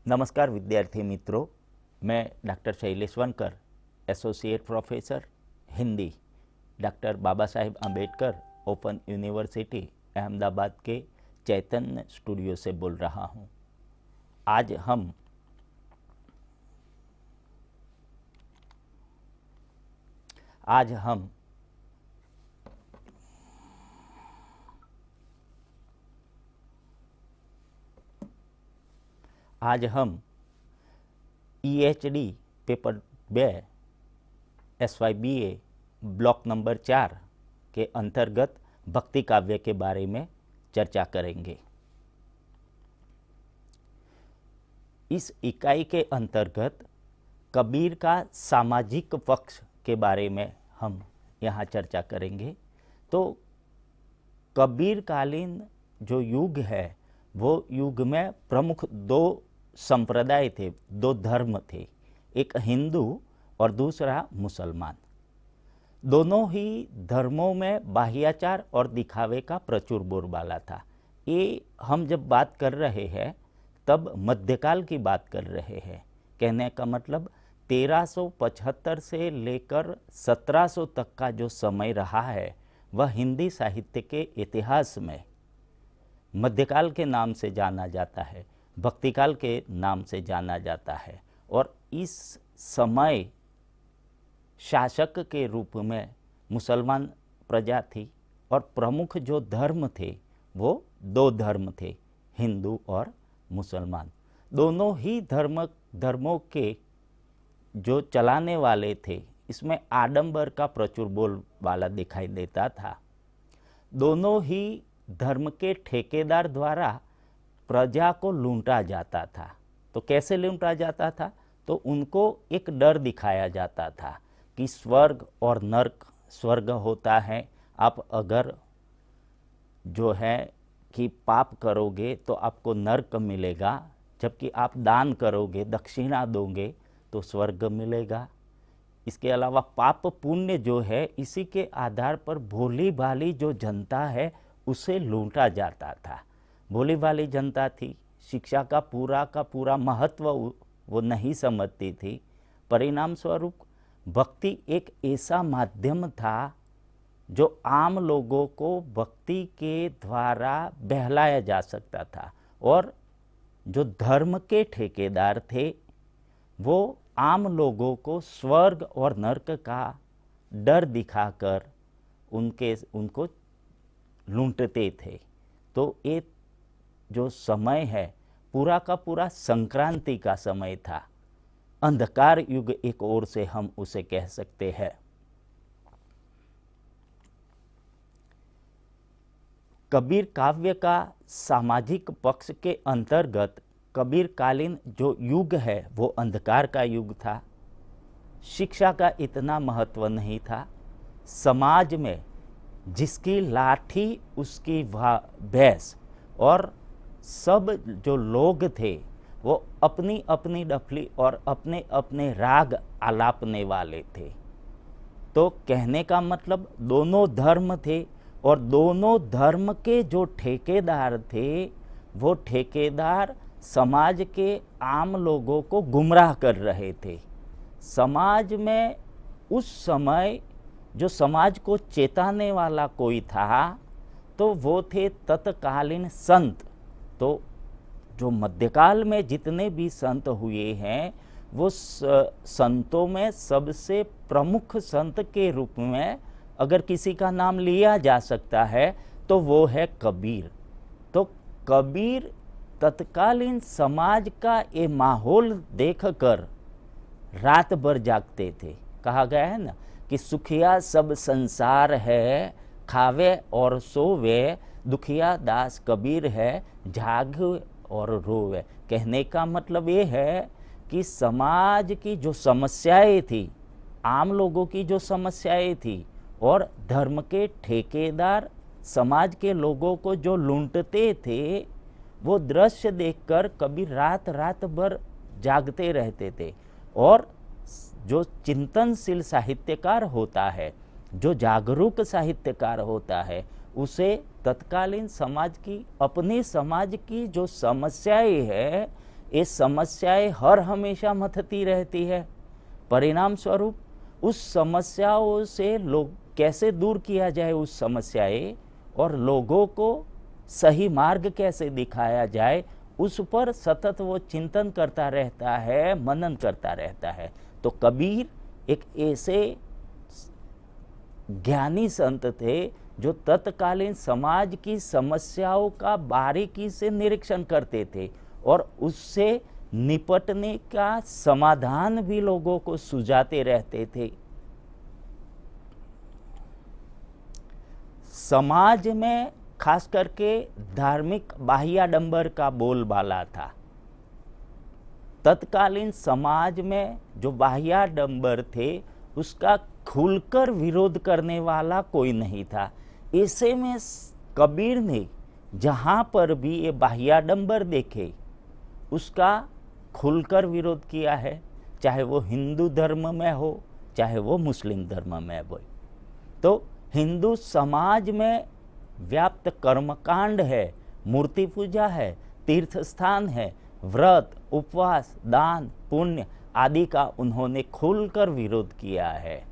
नमस्कार विद्यार्थी मित्रों, मैं doctor Shailesh Wankar, associate professor Hindi, doctor Baba Saheb Ambedkar open university Ahmedabad के चैतन्य स्टूडियो से बोल रहा हूँ। आज हम EHD paper 2 SYBA block number 4 के अंतर्गत भक्ति काव्य के बारे में चर्चा करेंगे। इस इकाई के अंतर्गत कबीर का सामाजिक पक्ष के बारे में हम यहाँ चर्चा करेंगे। तो कबीर कालीन जो युग है वो युग में प्रमुख दो संप्रदाय थे, दो धर्म थे, एक हिंदू और दूसरा मुसलमान। दोनों ही धर्मों में बाह्याचार और दिखावे का प्रचुर बोलबाला था। ये हम जब बात कर रहे हैं तब मध्यकाल की बात कर रहे हैं। कहने का मतलब 1375 से लेकर 1700 तक का जो समय रहा है वह हिंदी साहित्य के इतिहास में मध्यकाल के नाम से जाना जाता है, भक्तिकाल के नाम से जाना जाता है। और इस समय शासक के रूप में मुसलमान प्रजा थी और प्रमुख जो धर्म थे वो दो धर्म थे, हिंदू और मुसलमान। दोनों ही धर्मों के जो चलाने वाले थे, इसमें आडंबर का प्रचुर बोलबाला दिखाई देता था। दोनों ही धर्म के ठेकेदार द्वारा प्रजा को लूटा जाता था। तो कैसे लूटा जाता था? तो उनको एक डर दिखाया जाता था कि स्वर्ग और नर्क, स्वर्ग होता है, आप अगर जो है कि पाप करोगे तो आपको नर्क मिलेगा, जबकि आप दान करोगे, दक्षिणा दोगे तो स्वर्ग मिलेगा। इसके अलावा पाप पुण्य जो है इसी के आधार पर भोली भाली जो जनता है उसे लूटा जाता था। भोली भाली जनता थी, शिक्षा का पूरा महत्व वो नहीं समझती थी। परिणाम स्वरूप भक्ति एक ऐसा माध्यम था जो आम लोगों को भक्ति के द्वारा बहलाया जा सकता था। और जो धर्म के ठेकेदार थे वो आम लोगों को स्वर्ग और नर्क का डर दिखाकर उनको लूटते थे। तो ये जो समय है पूरा का पूरा संक्रांति का समय था, अंधकार युग एक ओर से हम उसे कह सकते हैं। कबीर काव्य का सामाजिक पक्ष के अंतर्गत कबीर कालीन जो युग है वो अंधकार का युग था। शिक्षा का इतना महत्व नहीं था। समाज में जिसकी लाठी उसकी भैंस, और सब जो लोग थे वो अपनी अपनी डफली और अपने अपने राग आलापने वाले थे। तो कहने का मतलब दोनों धर्म थे और दोनों धर्म के जो ठेकेदार थे वो ठेकेदार समाज के आम लोगों को गुमराह कर रहे थे। समाज में उस समय जो समाज को चेताने वाला कोई था तो वो थे तत्कालीन संत। तो जो मध्यकाल में जितने भी संत हुए हैं वो संतों में सबसे प्रमुख संत के रूप में अगर किसी का नाम लिया जा सकता है तो वो है कबीर। तो कबीर तत्कालीन समाज का ये माहौल देखकर रात भर जागते थे। कहा गया है ना कि सुखिया सब संसार है, खावे और सोवे, दुखिया दास कबीर है, जाग और रोवे। कहने का मतलब ये है कि समाज की जो समस्याएं थी, आम लोगों की जो समस्याएं थी, और धर्म के ठेकेदार समाज के लोगों को जो लूटते थे, वो दृश्य देखकर कबीर रात रात भर जागते रहते थे। और जो चिंतनशील साहित्यकार होता है, जो जागरूक साहित्यकार होता है, उसे तत्कालीन समाज की, अपने समाज की जो समस्याएं है, ये समस्याएं हर हमेशा मथती रहती है। परिणाम स्वरूप उस समस्याओं से लोग कैसे दूर किया जाए उस समस्याएं, और लोगों को सही मार्ग कैसे दिखाया जाए, उस पर सतत वो चिंतन करता रहता है, मनन करता रहता है। तो कबीर एक ऐसे ज्ञानी संत थे जो तत्कालीन समाज की समस्याओं का बारीकी से निरीक्षण करते थे और उससे निपटने का समाधान भी लोगों को सुझाते रहते थे। समाज में खास करके धार्मिक बाह्याडंबर का बोलबाला था। तत्कालीन समाज में जो बाह्याडंबर थे उसका खुलकर विरोध करने वाला कोई नहीं था। ऐसे में कबीर ने जहाँ पर भी ये बाह्याडंबर देखे उसका खुलकर विरोध किया है, चाहे वो हिंदू धर्म में हो चाहे वो मुस्लिम धर्म में हो। तो हिंदू समाज में व्याप्त कर्मकांड है, मूर्ति पूजा है, तीर्थ स्थान है, व्रत, उपवास, दान, पुण्य आदि का उन्होंने खुलकर विरोध किया है।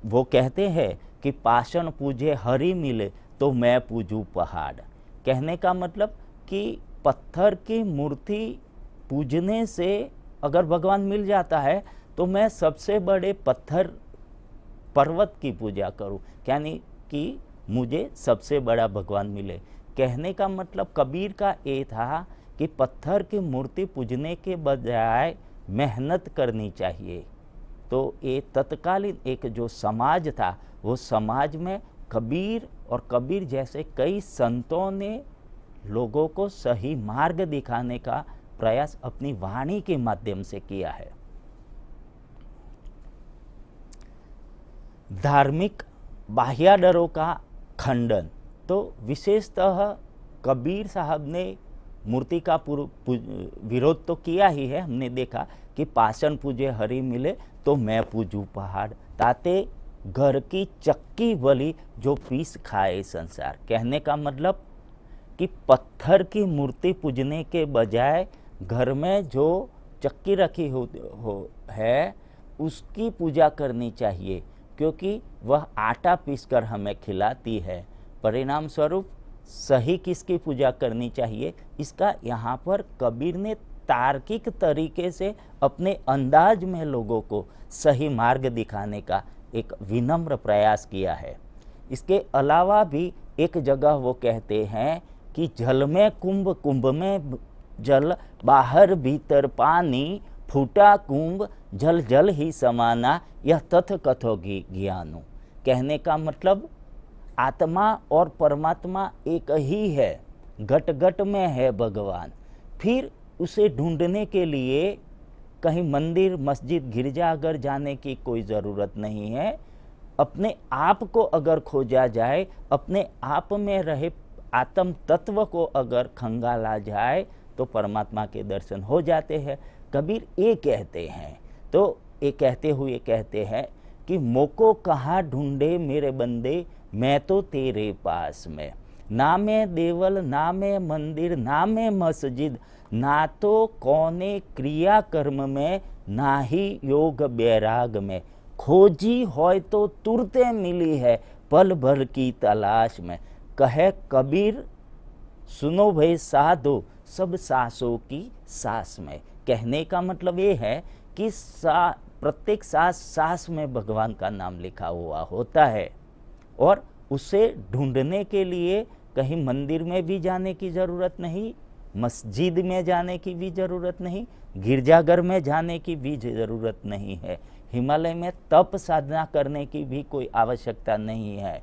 वो कहते हैं कि पाषाण पूजे हरि मिले तो मैं पूजूं पहाड़। कहने का मतलब कि पत्थर की मूर्ति पूजने से अगर भगवान मिल जाता है तो मैं सबसे बड़े पत्थर पर्वत की पूजा करूं, यानी कि मुझे सबसे बड़ा भगवान मिले। कहने का मतलब कबीर का ये था कि पत्थर की मूर्ति पूजने के बजाय मेहनत करनी चाहिए। तो ये तत्कालीन एक जो समाज था वो समाज में कबीर और कबीर जैसे कई संतों ने लोगों को सही मार्ग दिखाने का प्रयास अपनी वाणी के माध्यम से किया है। धार्मिक बाह्याडरों का खंडन, तो विशेषतः कबीर साहब ने मूर्ति का विरोध तो किया ही है। हमने देखा कि पाषाण पूजे हरि मिले तो मैं पूजूं पहाड़, ताते घर की चक्की बलि जो पीस खाए संसार। कहने का मतलब कि पत्थर की मूर्ति पूजने के बजाय घर में जो चक्की रखी है उसकी पूजा करनी चाहिए, क्योंकि वह आटा पीसकर हमें खिलाती है। परिणाम स्वरूप सही किसकी पूजा करनी चाहिए, इसका यहाँ पर कबीर ने तार्किक तरीके से अपने अंदाज में लोगों को सही मार्ग दिखाने का एक विनम्र प्रयास किया है। इसके अलावा भी एक जगह वो कहते हैं कि जल में कुंभ, कुंभ में जल, बाहर भीतर पानी, फूटा कुंभ जल जल ही समाना, यह तथ कथोगी ज्ञानो। कहने का मतलब आत्मा और परमात्मा एक ही है, घट घट में है भगवान। फिर उसे ढूंढने के लिए कहीं मंदिर, मस्जिद, गिरजाघर जाने की कोई ज़रूरत नहीं है। अपने आप को अगर खोजा जाए, अपने आप में रहे आत्म तत्व को अगर खंगाला जाए तो परमात्मा के दर्शन हो जाते हैं। कबीर ये कहते हैं, तो ये कहते हुए कहते हैं कि मोको कहाँ ढूंढे मेरे बंदे, मैं तो तेरे पास में। ना मैं देवल, ना मैं मंदिर, ना मैं मस्जिद, ना तो कौने क्रिया कर्म में, ना ही योग बैराग में। खोजी होय तो तुरते मिली है, पल भर की तलाश में। कहे कबीर सुनो भाई साधो, सब सांसों की सांस में। कहने का मतलब ये है कि प्रत्येक सांस में भगवान का नाम लिखा हुआ होता है, और उसे ढूंढने के लिए कहीं मंदिर में भी जाने की ज़रूरत नहीं, मस्जिद में जाने की भी ज़रूरत नहीं, गिरजाघर में जाने की भी ज़रूरत नहीं है, हिमालय में तप साधना करने की भी कोई आवश्यकता नहीं है।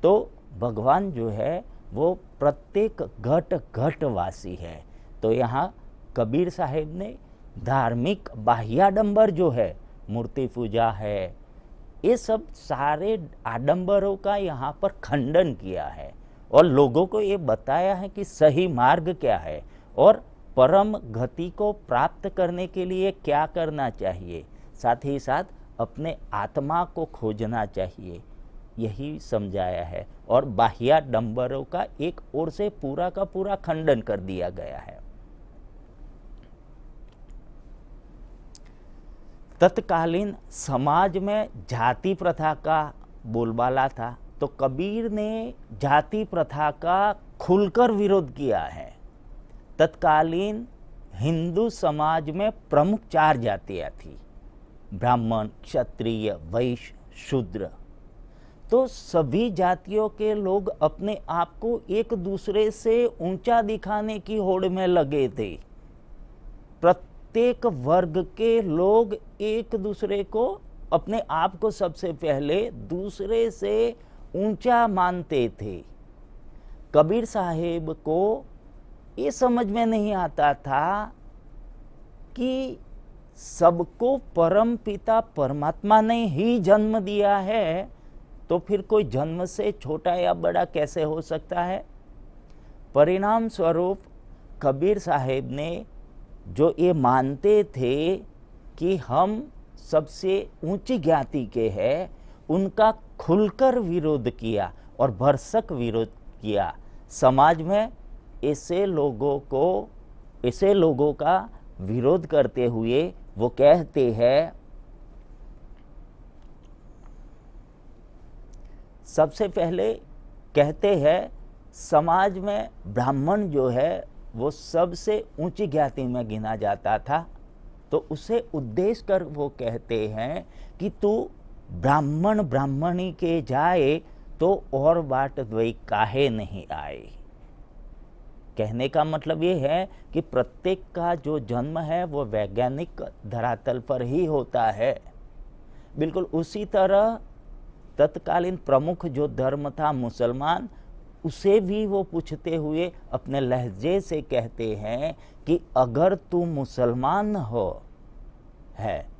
तो भगवान जो है वो प्रत्येक घट घट वासी है। तो यहाँ कबीर साहब ने धार्मिक बाह्याडंबर जो है, मूर्ति पूजा है, ये सब सारे आडंबरों का यहाँ पर खंडन किया है और लोगों को ये बताया है कि सही मार्ग क्या है और परम गति को प्राप्त करने के लिए क्या करना चाहिए, साथ ही साथ अपने आत्मा को खोजना चाहिए, यही समझाया है। और बाह्याडंबरों का एक ओर से पूरा का पूरा खंडन कर दिया गया है। तत्कालीन समाज में जाति प्रथा का बोलबाला था, तो कबीर ने जाति प्रथा का खुलकर विरोध किया है। तत्कालीन हिंदू समाज में प्रमुख 4 जातियां थी, ब्राह्मण, क्षत्रिय, वैश्य, शूद्र। तो सभी जातियों के लोग अपने आप को एक दूसरे से ऊंचा दिखाने की होड़ में लगे थे। प्रत्येक वर्ग के लोग एक दूसरे को, अपने आप को सबसे पहले दूसरे से ऊंचा मानते थे। कबीर साहेब को ये समझ में नहीं आता था कि सबको परम पिता परमात्मा ने ही जन्म दिया है, तो फिर कोई जन्म से छोटा या बड़ा कैसे हो सकता है। परिणाम स्वरूप कबीर साहेब ने जो ये मानते थे कि हम सबसे ऊंची ज्ञाति के हैं, उनका खुलकर विरोध किया और भरसक विरोध किया। समाज में ऐसे लोगों का विरोध करते हुए वो कहते हैं, सबसे पहले कहते हैं समाज में ब्राह्मण जो है वो सबसे ऊंची ज्ञाति में गिना जाता था, तो उसे उद्देश्य कर वो कहते हैं कि तू ब्राह्मण ब्राह्मणी के जाए तो और बाट द्वै काहे नहीं आए। कहने का मतलब ये है कि प्रत्येक का जो जन्म है वो वैज्ञानिक धरातल पर ही होता है। बिल्कुल उसी तरह तत्कालीन प्रमुख जो धर्म था मुसलमान, उसे भी वो पूछते हुए अपने लहजे से कहते हैं कि अगर तू मुसलमान है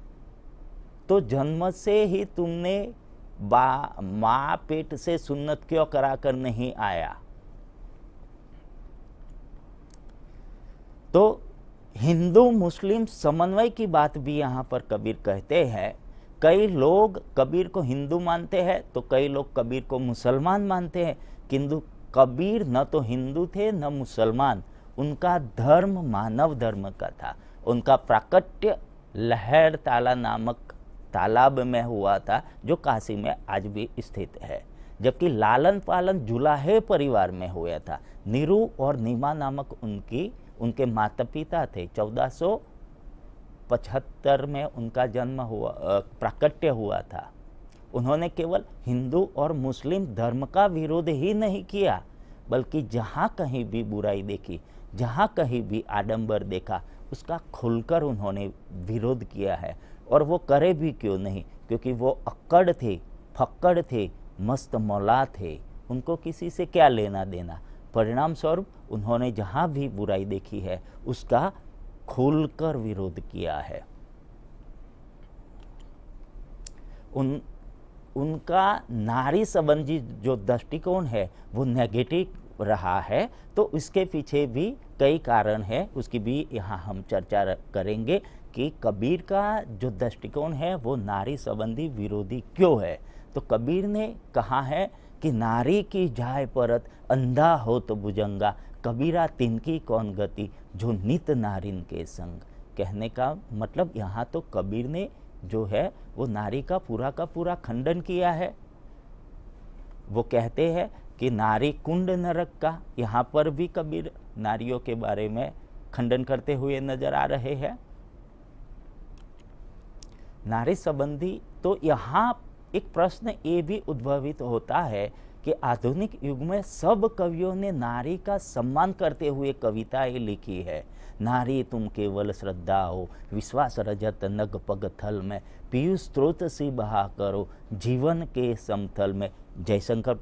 तो जन्म से ही तुमने माँ पेट से सुन्नत क्यों कराकर नहीं आया। तो हिंदू मुस्लिम समन्वय की बात भी यहाँ पर कबीर कहते हैं। कई लोग कबीर को हिंदू मानते हैं तो कई लोग कबीर को मुसलमान मानते हैं, किंतु कबीर न तो हिंदू थे न मुसलमान। उनका धर्म मानव धर्म का था। उनका प्राकट्य लहर ताला नामक तालाब में हुआ था, जो काशी में आज भी स्थित है। जबकि लालन पालन जुलाहे परिवार में हुआ था। नीरू और नीमा नामक उनके माता पिता थे। 1475 में उनका जन्म हुआ, प्राकट्य हुआ था। उन्होंने केवल हिंदू और मुस्लिम धर्म का विरोध ही नहीं किया, बल्कि जहाँ कहीं भी बुराई देखी, जहाँ कहीं भी आडंबर देखा, उसका खुलकर उन्होंने विरोध किया है। और वो करे भी क्यों नहीं, क्योंकि वो अक्कड़ थे, फक्कड़ थे, मस्त मौला थे। उनको किसी से क्या लेना देना। परिणाम स्वरूप उन्होंने जहाँ भी बुराई देखी है उसका खुलकर विरोध किया है। उनका नारी संबंधी जो दृष्टिकोण है वो नेगेटिव रहा है, तो इसके पीछे भी कई कारण है, उसकी भी यहाँ हम चर्चा करेंगे कि कबीर का जो दृष्टिकोण है वो नारी संबंधी विरोधी क्यों है। तो कबीर ने कहा है कि नारी की जाय परत अंधा हो तो भुजंगा, कबीरा तिनकी कौन गति जो नित नारिन के संग। कहने का मतलब यहाँ तो कबीर ने जो है वो नारी का पूरा खंडन किया है। वो कहते हैं कि नारी कुंड नरक का, यहाँ पर भी कबीर नारियों के बारे में खंडन करते हुए नजर आ रहे हैं। नारी संबंधी तो यहाँ एक प्रश्न ये भी उद्भवित होता है कि आधुनिक युग में सब कवियों ने नारी का सम्मान करते हुए कविताएं लिखी है। नारी तुम केवल श्रद्धा हो, विश्वास रजत नग पग थल में, पीयूष स्रोत सी बहा करो जीवन के समतल में। जयशंकर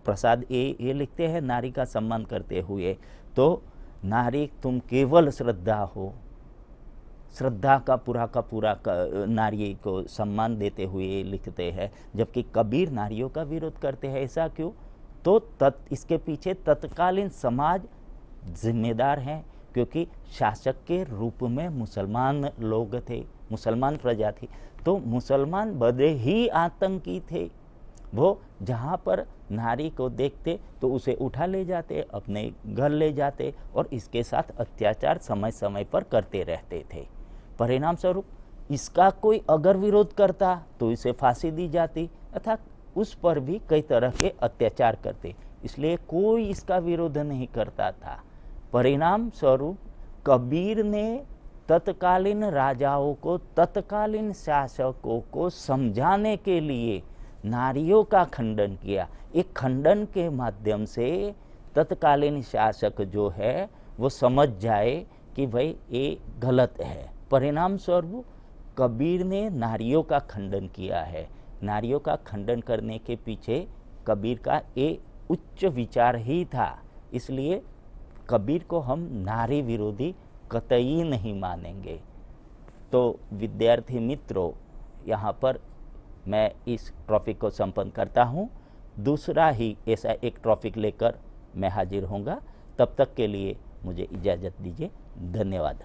प्रसाद ये लिखते हैं नारी का सम्मान करते हुए। तो नारी तुम केवल श्रद्धा हो, श्रद्धा का पूरा नारी को सम्मान देते हुए लिखते हैं। जबकि कबीर नारियों का विरोध करते हैं। ऐसा क्यों? तो इसके पीछे तत्कालीन समाज जिम्मेदार हैं, क्योंकि शासक के रूप में मुसलमान लोग थे, मुसलमान प्रजा थी। तो मुसलमान बड़े ही आतंकी थे। वो जहाँ पर नारी को देखते तो उसे उठा ले जाते, अपने घर ले जाते और इसके साथ अत्याचार समय समय पर करते रहते थे। परिणाम स्वरूप इसका कोई अगर विरोध करता तो इसे फांसी दी जाती, अर्थात उस पर भी कई तरह के अत्याचार करते, इसलिए कोई इसका विरोध नहीं करता था। परिणाम स्वरूप कबीर ने तत्कालीन राजाओं को, तत्कालीन शासकों को समझाने के लिए नारियों का खंडन किया। एक खंडन के माध्यम से तत्कालीन शासक जो है वो समझ जाए कि भाई ये गलत है। परिणाम स्वरूप कबीर ने नारियों का खंडन किया है। नारियों का खंडन करने के पीछे कबीर का ये उच्च विचार ही था, इसलिए कबीर को हम नारी विरोधी कतई नहीं मानेंगे। तो विद्यार्थी मित्रों, यहाँ पर मैं इस टॉपिक को संपन्न करता हूँ। दूसरा ही ऐसा एक टॉपिक लेकर मैं हाजिर होऊंगा। तब तक के लिए मुझे इजाज़त दीजिए। धन्यवाद।